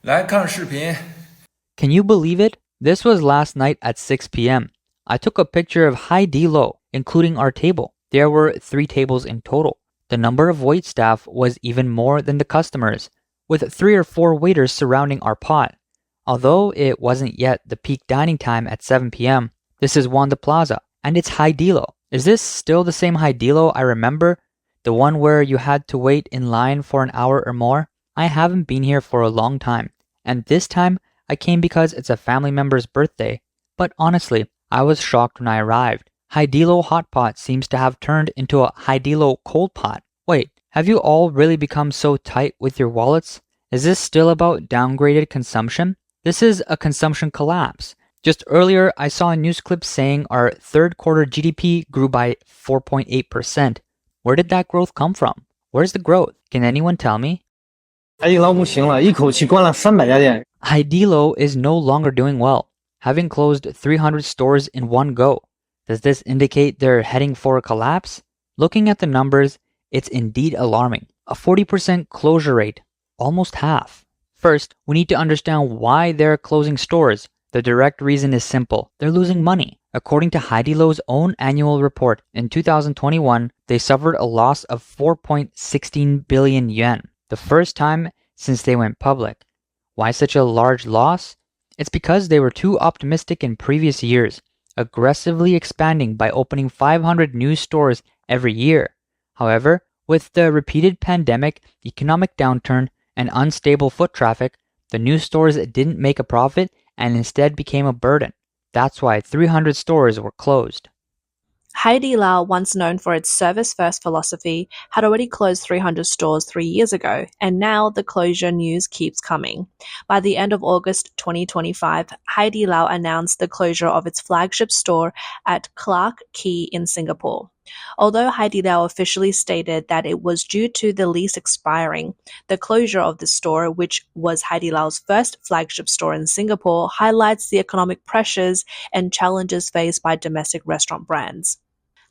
来看视频。Can you believe it? This was last night at 6 p.m. I took a picture of Haidilao, including our table. There were 3 tables in total. The number of waitstaff was even more than the customers, with 3 or 4 waiters surrounding our pot. Although it wasn't yet the peak dining time at 7 p.m., this is Wanda Plaza, and it's Haidilao. Is this still the same Haidilao I remember? The one where you had to wait in line for an hour or more? I haven't been here for a long time, and this time I came because it's a family member's birthday. But honestly, I was shocked when I arrived. Haidilao hotpot seems to have turned into a Haidilao coldpot. Wait, have you all really become so tight with your wallets? Is this still about downgraded consumption? This is a consumption collapse. Just earlier, I saw a news clip saying our third quarter GDP grew by 4.8%. Where did that growth come from? Where's the growth? Can anyone tell me? 海底捞不行了，一口气关了300家店。Haidilao is no longer doing well, having closed 300 stores in one go. Does this indicate they're heading for a collapse? Looking at the numbers, it's indeed alarming. A 40% closure rate, almost half. First, we need to understand why they're closing stores. The direct reason is simple. They're losing money. According to Haidilao's own annual report, in 2021, they suffered a loss of 4.16 billion yuan, the first time since they went public. Why such a large loss? It's because they were too optimistic in previous years, aggressively expanding by opening 500 new stores every year. However, with the repeated pandemic, economic downturn, and unstable foot traffic, the new stores didn't make a profit and instead became a burden. That's why 300 stores were closed. Haidilao, once known for its service-first philosophy, had already closed 300 stores 3 years ago, and now the closure news keeps coming. By the end of August 2025, Haidilao announced the closure of its flagship store at Clarke Quay in Singapore. Although Haidilao officially stated that it was due to the lease expiring, the closure of the store, which was Haidilao's first flagship store in Singapore, highlights the economic pressures and challenges faced by domestic restaurant brands.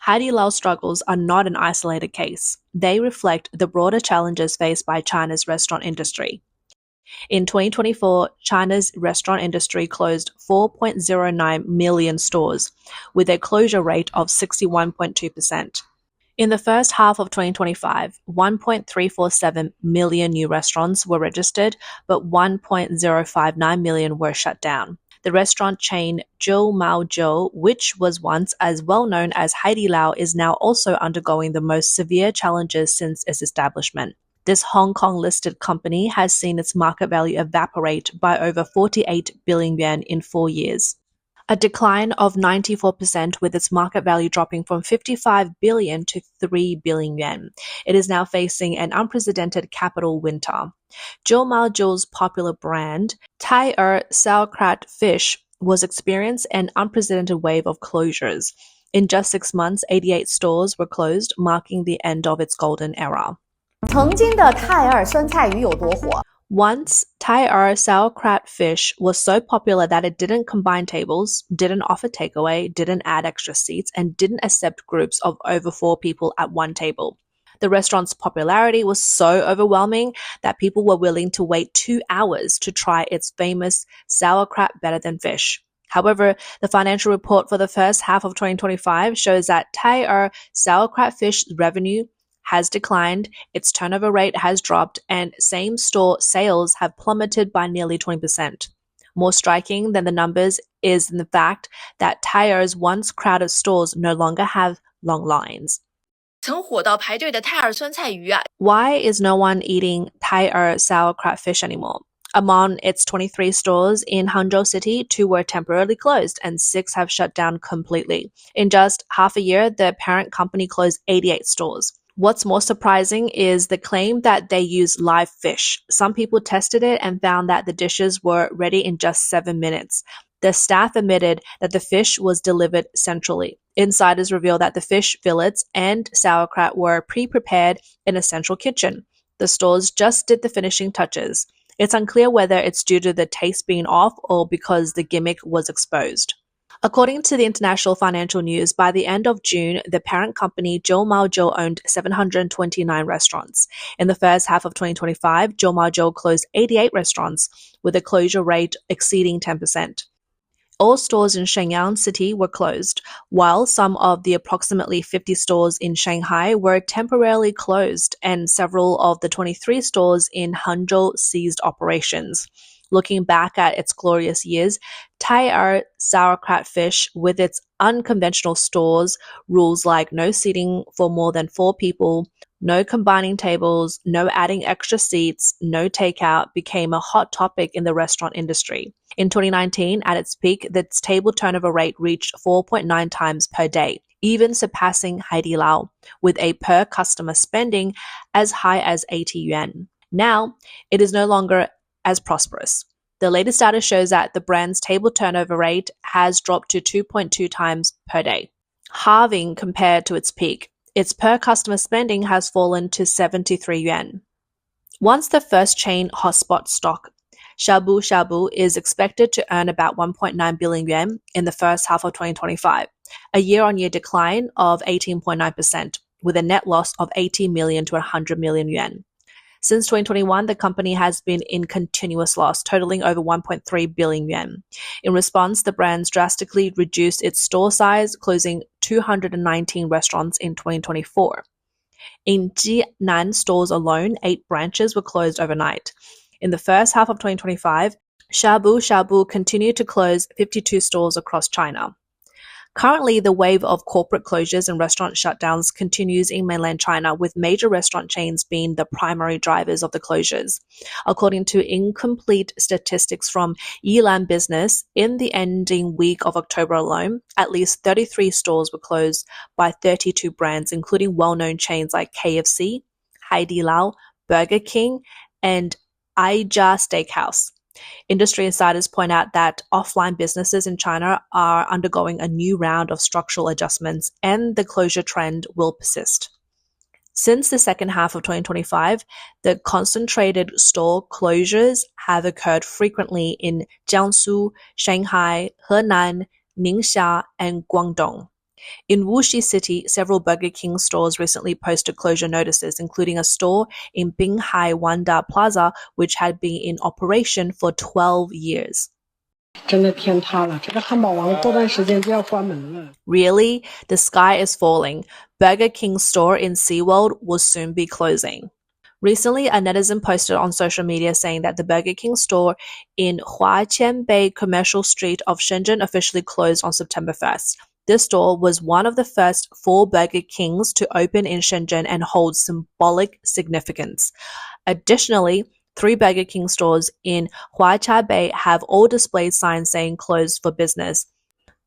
Haidilao's struggles are not an isolated case. They reflect the broader challenges faced by China's restaurant industry. In 2024, China's restaurant industry closed 4.09 million stores, with a closure rate of 61.2%. In the first half of 2025, 1.347 million new restaurants were registered, but 1.059 million were shut down. The restaurant chain Zhou Mao Zhou, which was once as well known as Haidilao, is now also undergoing the most severe challenges since its establishment. This Hong Kong-listed company has seen its market value evaporate by over 48 billion yuan in 4 years, a decline of 94%, with its market value dropping from 55 billion to 3 billion yuan. It is now facing an unprecedented capital winter. Zhou Mao Zhou's popular brand, Tai sauerkraut fish, was experienced an unprecedented wave of closures. In just 6 months, 88 stores were closed, marking the end of its golden era. 曾经的泰尔酸菜鱼有多火？ Once, Tai sauerkraut fish was so popular that it didn't combine tables, didn't offer takeaway, didn't add extra seats, and didn't accept groups of over 4 people at one table. The restaurant's popularity was so overwhelming that people were willing to wait 2 hours to try its famous sauerkraut better than fish. However, the financial report for the first half of 2025 shows that Tai sauerkraut fish revenue has declined, its turnover rate has dropped, and same-store sales have plummeted by nearly 20%. More striking than the numbers is the fact that Tai's once crowded stores no longer have long lines. 曾火到排队的泰尔酸菜鱼啊！ Why is no one eating Tai sauerkraut fish anymore? Among its 23 stores in Hangzhou City, 2 were temporarily closed and 6 have shut down completely. In just half a year, the parent company closed 88 stores. What's more surprising is the claim that they use live fish. Some people tested it and found that the dishes were ready in just 7 minutes. The staff admitted that the fish was delivered centrally. Insiders revealed that the fish fillets and sauerkraut were pre-prepared in a central kitchen. The stores just did the finishing touches. It's unclear whether it's due to the taste being off or because the gimmick was exposed. According to the International Financial News, by the end of June, the parent company Zhou Maozhou owned 729 restaurants. In the first half of 2025, Zhou Maozhou closed 88 restaurants, with a closure rate exceeding 10%. All stores in Shenyang City were closed, while some of the approximately 50 stores in Shanghai were temporarily closed, and several of the 23 stores in Hangzhou ceased operations. Looking back at its glorious years, Tai sauerkraut fish, with its unconventional stores, rules like no seating for more than 4 people, no combining tables, no adding extra seats, no takeout, became a hot topic in the restaurant industry. In 2019, at its peak, the table turnover rate reached 4.9 times per day, even surpassing Haidilao, with a per customer spending as high as 80 yuan. Now, it is no longer as prosperous. The latest data shows that the brand's table turnover rate has dropped to 2.2 times per day, halving compared to its peak. Its per customer spending has fallen to 73 yuan. Once the first chain hotspot stock, Shabu Shabu, is expected to earn about 1.9 billion yuan in the first half of 2025, a year-on-year decline of 18.9%, with a net loss of 80 million to 100 million yuan. Since 2021, the company has been in continuous loss, totaling over 1.3 billion yuan. In response, the brand drastically reduced its store size, closing 219 restaurants in 2024. In Jinan stores alone, 8 branches were closed overnight. In the first half of 2025, Shabu Shabu continued to close 52 stores across China. Currently, the wave of corporate closures and restaurant shutdowns continues in mainland China, with major restaurant chains being the primary drivers of the closures. According to incomplete statistics from Yilan Business, in the ending week of October alone, at least 33 stores were closed by 32 brands, including well-known chains like KFC, Haidilao, Burger King, and Aija Steakhouse. Industry insiders point out that offline businesses in China are undergoing a new round of structural adjustments, and the closure trend will persist. Since the second half of 2025, the concentrated store closures have occurred frequently in Jiangsu, Shanghai, Henan, Ningxia, and Guangdong. In Wuxi City, several Burger King stores recently posted closure notices, including a store in Binghai Wanda Plaza, which had been in operation for 12 years. 真的天塌了，这个汉堡王过段时间就要关门了。 Really? The sky is falling. Burger King store in SeaWorld will soon be closing. Recently, a netizen posted on social media saying that the Burger King store in Huaqianbei Commercial Street of Shenzhen officially closed on September 1st. This store was one of the first 4 Burger Kings to open in Shenzhen and holds symbolic significance. Additionally, 3 Burger King stores in Huaqianbei have all displayed signs saying closed for business.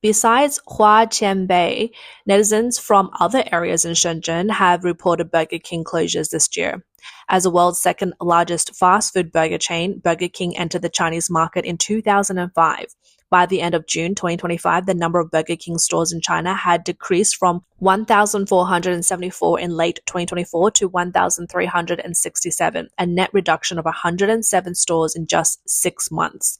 Besides Huaqianbei, netizens from other areas in Shenzhen have reported Burger King closures this year. As the world's second largest fast food burger chain, Burger King entered the Chinese market in 2005. By the end of June 2025, the number of Burger King stores in China had decreased from 1,474 in late 2024 to 1,367, a net reduction of 107 stores in just 6 months.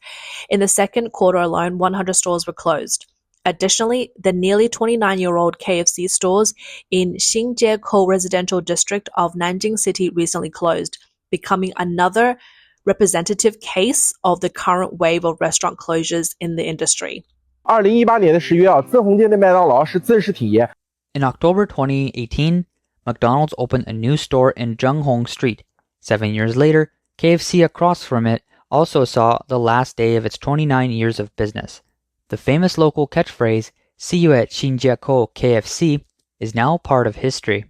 In the second quarter alone, 100 stores were closed. Additionally, the nearly 29-year-old KFC stores in Xinjiekou residential district of Nanjing City recently closed, becoming another representative case of the current wave of restaurant closures in the industry. 2018年的10月啊，自红店的麦当劳是正式停业。 In October 2018, McDonald's opened a new store in Zhenghong Street. 7 years later, KFC across from it also saw the last day of its 29 years of business. The famous local catchphrase, "See you at Xinjiekou KFC," is now part of history.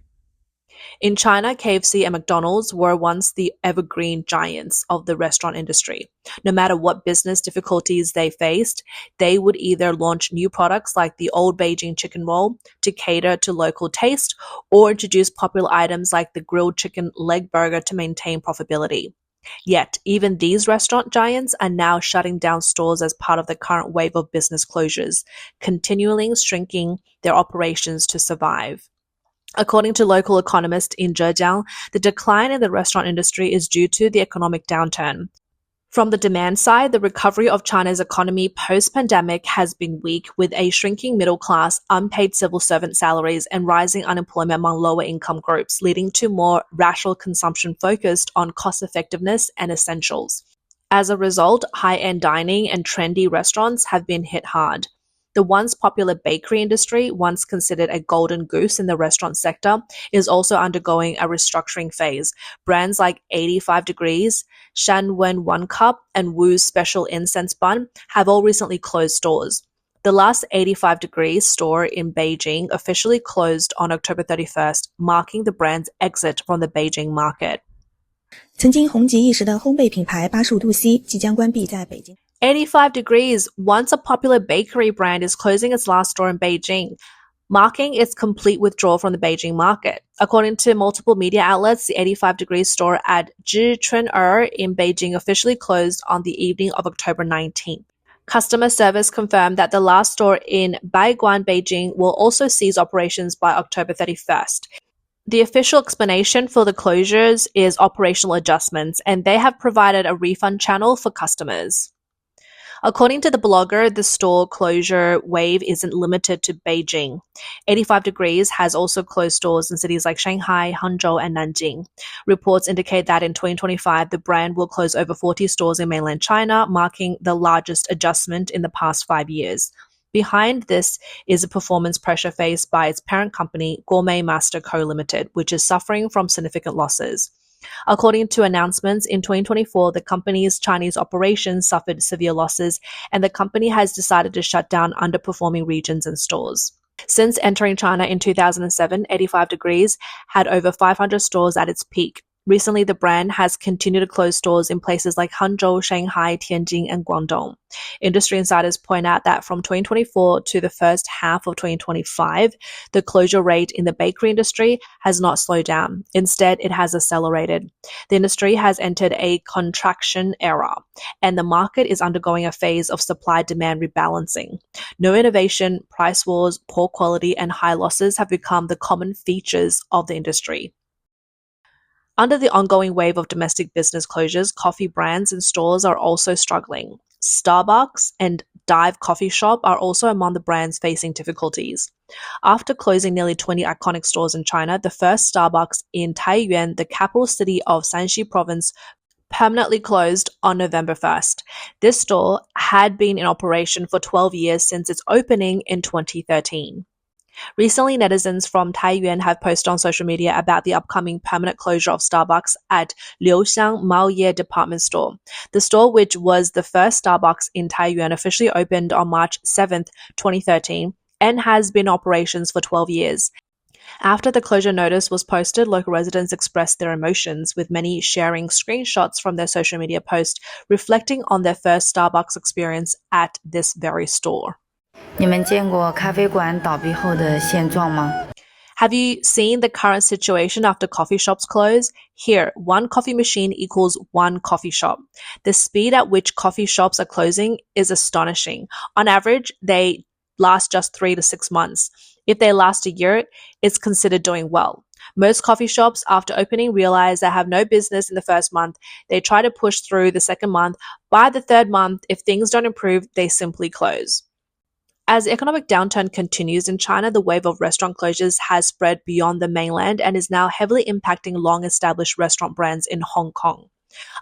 In China, KFC and McDonald's were once the evergreen giants of the restaurant industry. No matter what business difficulties they faced, they would either launch new products like the Old Beijing chicken roll to cater to local taste, or introduce popular items like the grilled chicken leg burger to maintain profitability. Yet, even these restaurant giants are now shutting down stores as part of the current wave of business closures, continually shrinking their operations to survive. According to local economists in Zhejiang, the decline in the restaurant industry is due to the economic downturn. From the demand side, the recovery of China's economy post-pandemic has been weak, with a shrinking middle class, unpaid civil servant salaries, and rising unemployment among lower income groups, leading to more rational consumption focused on cost effectiveness and essentials. As a result, high-end dining and trendy restaurants have been hit hard. The once popular bakery industry, once considered a golden goose in the restaurant sector, is also undergoing a restructuring phase. Brands like 85 Degrees, Shanwen One Cup, and Wu's Special Incense Bun have all recently closed stores. The last 85 Degrees store in Beijing officially closed on October 31st, marking the brand's exit from the Beijing market. 曾经红极一时的烘焙品牌85度C即将关闭在北京。85 Degrees, once a popular bakery brand, is closing its last store in Beijing, marking its complete withdrawal from the Beijing market. According to multiple media outlets, the 85 Degrees store at Zhichun'er in Beijing officially closed on the evening of October 19th. Customer service confirmed that the last store in Baiguan, Beijing will also cease operations by October 31st. The official explanation for the closures is operational adjustments, and they have provided a refund channel for customers. According to the blogger, the store closure wave isn't limited to Beijing. 85 Degrees has also closed stores in cities like Shanghai, Hangzhou, and Nanjing. Reports indicate that in 2025, the brand will close over 40 stores in mainland China, marking the largest adjustment in the past 5 years. Behind this is a performance pressure faced by its parent company, Gourmet Master Co. Limited, which is suffering from significant losses. According to announcements, in 2024, the company's Chinese operations suffered severe losses, and the company has decided to shut down underperforming regions and stores. Since entering China in 2007, 85 Degrees had over 500 stores at its peak. Recently, the brand has continued to close stores in places like Hangzhou, Shanghai, Tianjin, and Guangdong. Industry insiders point out that from 2024 to the first half of 2025, the closure rate in the bakery industry has not slowed down. Instead, it has accelerated. The industry has entered a contraction era, and the market is undergoing a phase of supply-demand rebalancing. No innovation, price wars, poor quality, and high losses have become the common features of the industry. Under the ongoing wave of domestic business closures, coffee brands and stores are also struggling. Starbucks and Dive Coffee Shop are also among the brands facing difficulties. After closing nearly 20 iconic stores in China, the first Starbucks in Taiyuan, the capital city of Shanxi province, permanently closed on November 1st. This store had been in operation for 12 years since its opening in 2013. Recently, netizens from Taiyuan have posted on social media about the upcoming permanent closure of Starbucks at Liuxiang Maoye department store. The store, which was the first Starbucks in Taiyuan, officially opened on March 7th, 2013, and has been in operations for 12 years. After the closure notice was posted, local residents expressed their emotions, with many sharing screenshots from their social media post reflecting on their first Starbucks experience at this very store. 你们见过咖啡馆倒闭后的现状吗？ Have you seen the current situation after coffee shops close? Here, one coffee machine equals one coffee shop. The speed at which coffee shops are closing is astonishing. On average, they last just 3 to 6 months. If they last a year, it's considered doing well. Most coffee shops, after opening, realize they have no business in the first month. They try to push through the second month. By the third month, if things don't improve, they simply close. As the economic downturn continues in China, the wave of restaurant closures has spread beyond the mainland and is now heavily impacting long-established restaurant brands in Hong Kong.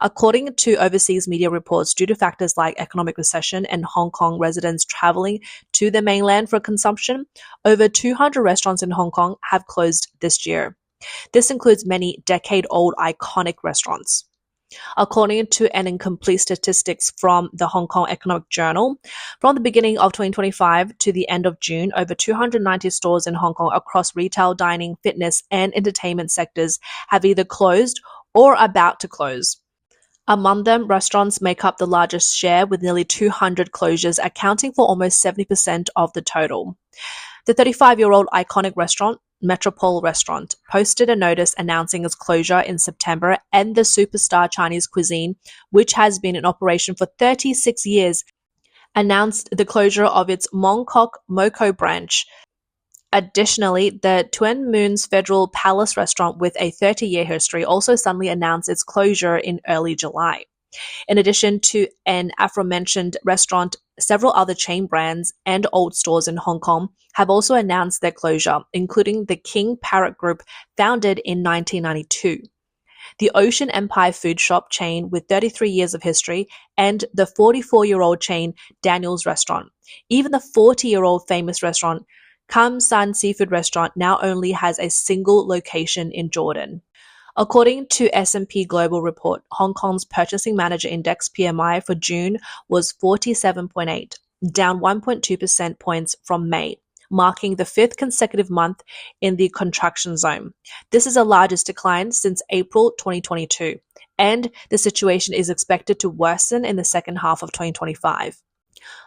According to overseas media reports, due to factors like economic recession and Hong Kong residents traveling to the mainland for consumption, over 200 restaurants in Hong Kong have closed this year. This includes many decade-old iconic restaurants. According to an incomplete statistics from the Hong Kong Economic Journal, from the beginning of 2025 to the end of June, over 290 stores in Hong Kong across retail, dining, fitness, and entertainment sectors have either closed or are about to close. Among them, restaurants make up the largest share, with nearly 200 closures accounting for almost 70% of the total. The 35-year-old iconic restaurant, Metropole Restaurant, posted a notice announcing its closure in September, and the superstar Chinese cuisine, which has been in operation for 36 years, announced the closure of its Mongkok Moko branch. Additionally, the Twin Moons Federal Palace restaurant, with a 30-year history, also suddenly announced its closure in early July. In addition to an aforementioned restaurant, several other chain brands and old stores in Hong Kong have also announced their closure, including the King Parrot Group, founded in 1992. The Ocean Empire food shop chain with 33 years of history, and the 44-year-old chain Daniel's Restaurant. Even the 40-year-old famous restaurant Kam San Seafood Restaurant now only has a single location in Jordan. According to S&P Global Report, Hong Kong's Purchasing Manager Index PMI for June was 47.8, down 1.2% points from May, marking the fifth consecutive month in the contraction zone. This is the largest decline since April 2022, and the situation is expected to worsen in the second half of 2025.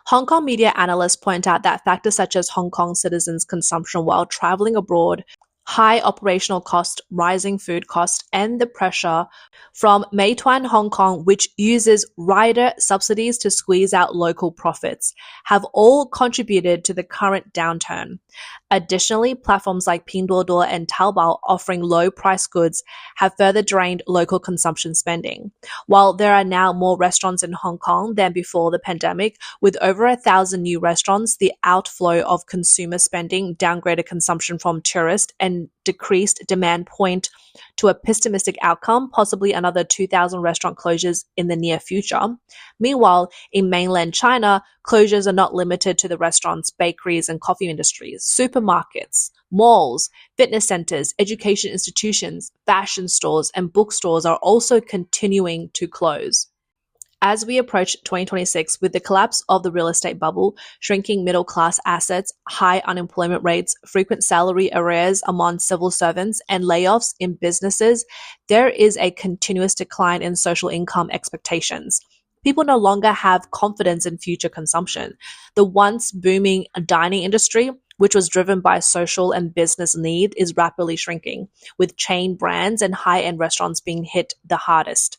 Hong Kong media analysts point out that factors such as Hong Kong citizens' consumption while traveling abroad, high operational cost, rising food costs, and the pressure from Meituan Hong Kong, which uses rider subsidies to squeeze out local profits, have all contributed to the current downturn. Additionally, platforms like Pinduoduo and Taobao offering low-price goods have further drained local consumption spending. While there are now more restaurants in Hong Kong than before the pandemic, with over 1,000 new restaurants, the outflow of consumer spending, downgraded consumption from tourists, and decreased demand point to a pessimistic outcome, possibly another 2,000 restaurant closures in the near future. Meanwhile, in mainland China, closures are not limited to the restaurants, bakeries, and coffee industries. Supermarkets, malls, fitness centers, education institutions, fashion stores, and bookstores are also continuing to close. As we approach 2026, with the collapse of the real estate bubble, shrinking middle-class assets, high unemployment rates, frequent salary arrears among civil servants, and layoffs in businesses, there is a continuous decline in social income expectations. People no longer have confidence in future consumption. The once booming dining industry, which was driven by social and business need, is rapidly shrinking, with chain brands and high-end restaurants being hit the hardest.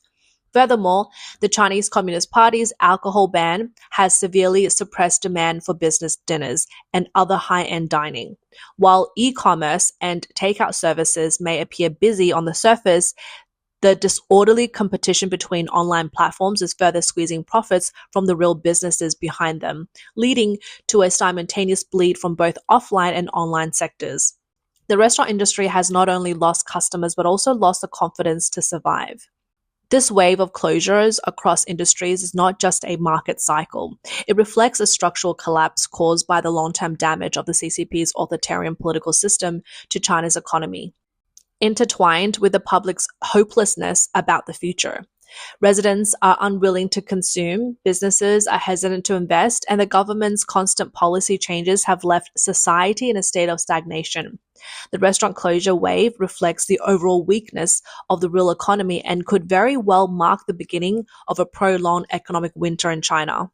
Furthermore, the Chinese Communist Party's alcohol ban has severely suppressed demand for business dinners and other high-end dining. While e-commerce and takeout services may appear busy on the surface, the disorderly competition between online platforms is further squeezing profits from the real businesses behind them, leading to a simultaneous bleed from both offline and online sectors. The restaurant industry has not only lost customers but also lost the confidence to survive. This wave of closures across industries is not just a market cycle. It reflects a structural collapse caused by the long-term damage of the CCP's authoritarian political system to China's economy, intertwined with the public's hopelessness about the future. Residents are unwilling to consume, businesses are hesitant to invest, and the government's constant policy changes have left society in a state of stagnation. The restaurant closure wave reflects the overall weakness of the real economy and could very well mark the beginning of a prolonged economic winter in China.